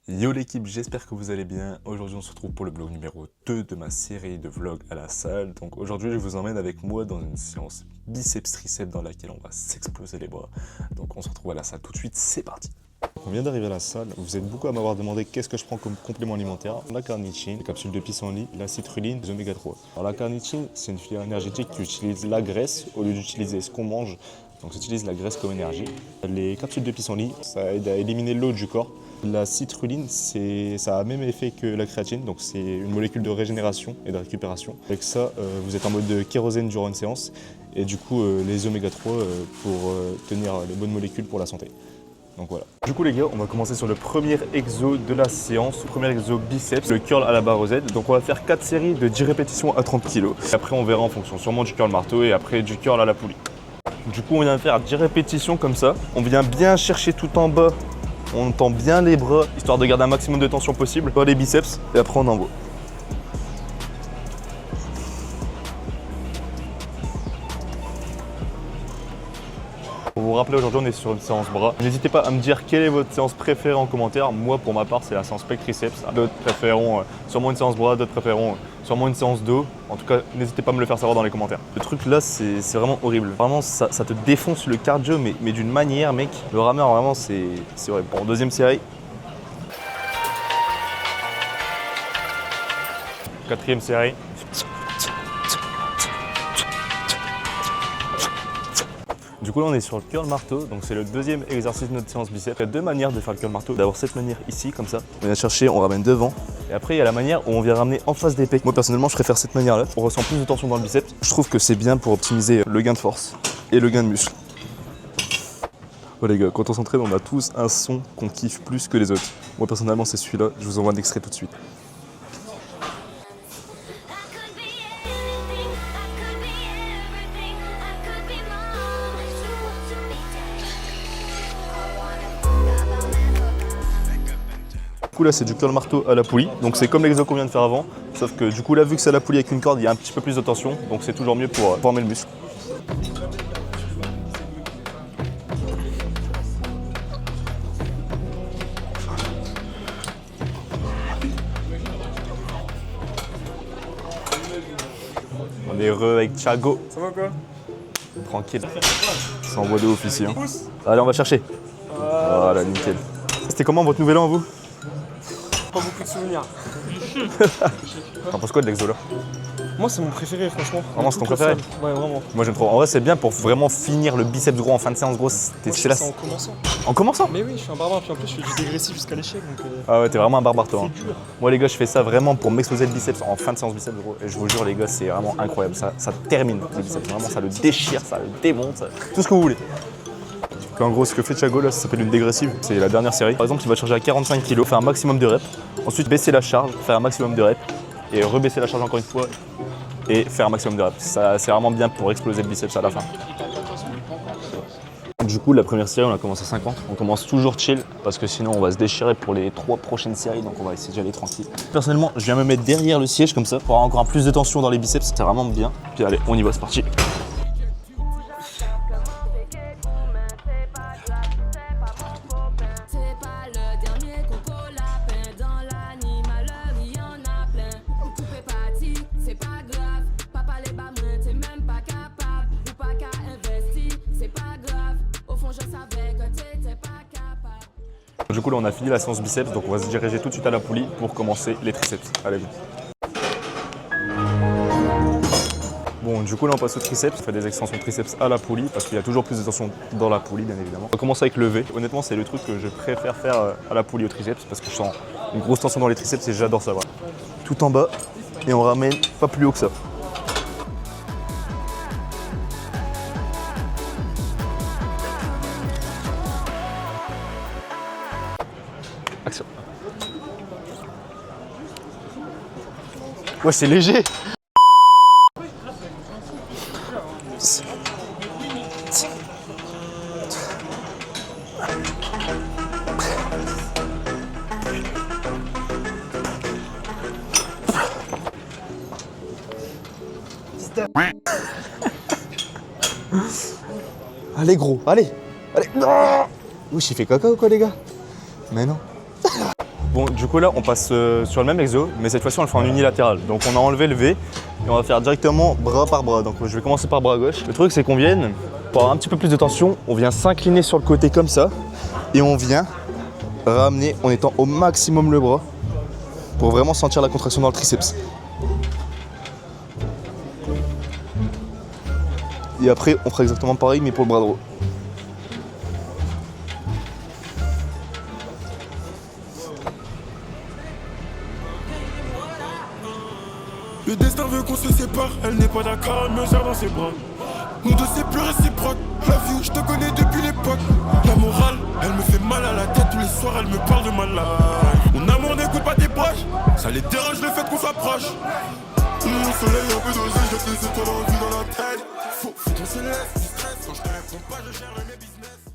Yo l'équipe, j'espère que vous allez bien. Aujourd'hui on se retrouve pour le vlog numéro 2 de ma série de vlogs à la salle. Donc aujourd'hui je vous emmène avec moi dans une séance biceps triceps dans laquelle on va s'exploser les bras. Donc on se retrouve à la salle tout de suite, c'est parti. On vient d'arriver à la salle, vous êtes beaucoup à m'avoir demandé qu'est-ce que je prends comme complément alimentaire. La carnitine, capsule de pissenlit, la citrulline, les oméga 3. Alors la carnitine, c'est une filière énergétique qui utilise la graisse au lieu d'utiliser ce qu'on mange. Donc j'utilise la graisse comme énergie. Les capsules de pissenlit, ça aide à éliminer l'eau du corps. La citrulline, ça a le même effet que la créatine, donc c'est une molécule de régénération et de récupération. Avec ça, vous êtes en mode de kérosène durant une séance et du coup les oméga 3 pour tenir les bonnes molécules pour la santé. Donc voilà. Du coup les gars, on va commencer sur le premier exo de la séance, le premier exo biceps, le curl à la barre aux Z. Donc on va faire 4 séries de 10 répétitions à 30 kg. Après on verra en fonction sûrement du curl marteau et après du curl à la poulie. Du coup on vient faire 10 répétitions comme ça. On vient bien chercher tout en bas. On tend bien les bras, histoire de garder un maximum de tension possible dans les biceps, et après on envoie. Pour vous rappeler, aujourd'hui on est sur une séance bras. N'hésitez pas à me dire quelle est votre séance préférée en commentaire. Moi pour ma part c'est la séance pec triceps. D'autres préféreront sûrement une séance bras, d'autres préféreront sûrement une séance dos. En tout cas, n'hésitez pas à me le faire savoir dans les commentaires. Le truc là c'est vraiment horrible. Vraiment ça te défonce le cardio mais d'une manière mec. Le rameur vraiment c'est horrible. Bon, deuxième série. Quatrième série. Du coup là on est sur le curl marteau, donc c'est le deuxième exercice de notre séance biceps. Il y a deux manières de faire le curl marteau. D'avoir cette manière ici comme ça, on vient chercher, on ramène devant. Et après il y a la manière où on vient ramener en face des pecs. Moi personnellement je préfère cette manière là. On ressent plus de tension dans le biceps. Je trouve que c'est bien pour optimiser le gain de force et le gain de muscle. Oh les gars, quand on s'entraîne on a tous un son qu'on kiffe plus que les autres. Moi personnellement c'est celui-là, je vous envoie un extrait tout de suite. Du coup là c'est du curl marteau à la poulie, donc c'est comme l'exo qu'on vient de faire avant, sauf que du coup là vu que c'est à la poulie avec une corde, il y a un petit peu plus de tension, donc c'est toujours mieux pour former le muscle. On est heureux avec Thiago. Ça va quoi? Tranquille. Ça envoie de ouf ici. Hein. Allez on va chercher. Voilà nickel. C'était comment votre nouvel an vous? Pas beaucoup de souvenirs. T'en penses quoi de l'exo là? Moi c'est mon préféré franchement. Vraiment c'est ton préféré? Ouais vraiment. Moi j'aime trop. En vrai c'est bien pour vraiment finir le biceps gros en fin de séance gros. C'est là. En commençant. En commençant? Mais oui je suis un barbare puis en plus je fais du dégressif jusqu'à l'échec donc. Ah ouais t'es vraiment un barbare toi. Hein. C'est dur. Moi les gars je fais ça vraiment pour m'exploser le biceps en fin de séance biceps gros. Et je vous jure les gars c'est vraiment incroyable. Ça termine le biceps. Vraiment ça le déchire, ça le démonte, tout ce que vous voulez. En gros, ce que fait Thiago là, ça s'appelle une dégressive. C'est la dernière série. Par exemple, il va charger à 45 kg, faire un maximum de reps. Ensuite, baisser la charge, faire un maximum de reps. Et rebaisser la charge encore une fois. Et faire un maximum de reps. Ça, c'est vraiment bien pour exploser le biceps à la fin. Du coup, la première série, on a commencé à 50. On commence toujours chill parce que sinon, on va se déchirer pour les 3 prochaines séries. Donc, on va essayer d'y aller tranquille. Personnellement, je viens me mettre derrière le siège comme ça pour avoir encore plus de tension dans les biceps. C'est vraiment bien. Puis allez, on y va, c'est parti. Du coup là on a fini la séance biceps, donc on va se diriger tout de suite à la poulie pour commencer les triceps. Allez vite. Bon du coup là on passe au triceps, on fait des extensions triceps à la poulie parce qu'il y a toujours plus de tension dans la poulie bien évidemment. On va commencer avec le lever. Honnêtement c'est le truc que je préfère faire à la poulie au triceps parce que je sens une grosse tension dans les triceps et j'adore ça. Voilà. Tout en bas et on ramène pas plus haut que ça. Action. Ouais, c'est léger. Allez gros, allez. Non. Wesh, il fait caca ou quoi les gars? Mais non. Bon, du coup là, on passe sur le même exo, mais cette fois-ci, on le fait en unilatéral. Donc on a enlevé le V et on va faire directement bras par bras. Donc je vais commencer par bras gauche. Le truc, c'est qu'on vienne, pour avoir un petit peu plus de tension, on vient s'incliner sur le côté comme ça et on vient ramener en étant au maximum le bras pour vraiment sentir la contraction dans le triceps. Et après, on fera exactement pareil, mais pour le bras droit. Le destin veut qu'on se sépare, elle n'est pas d'accord, elle me serre dans ses bras. Nous deux c'est plus réciproque, la vie je te connais depuis l'époque. La morale, elle me fait mal à la tête, tous les soirs elle me parle de ma life. Mon amour n'écoute pas tes proches, ça les dérange le fait qu'on s'approche. Mon soleil un peu dosé, je jette les étoiles en vue dans la tête. Faut ton céleste, du stress, quand je te réponds pas je gère mes business.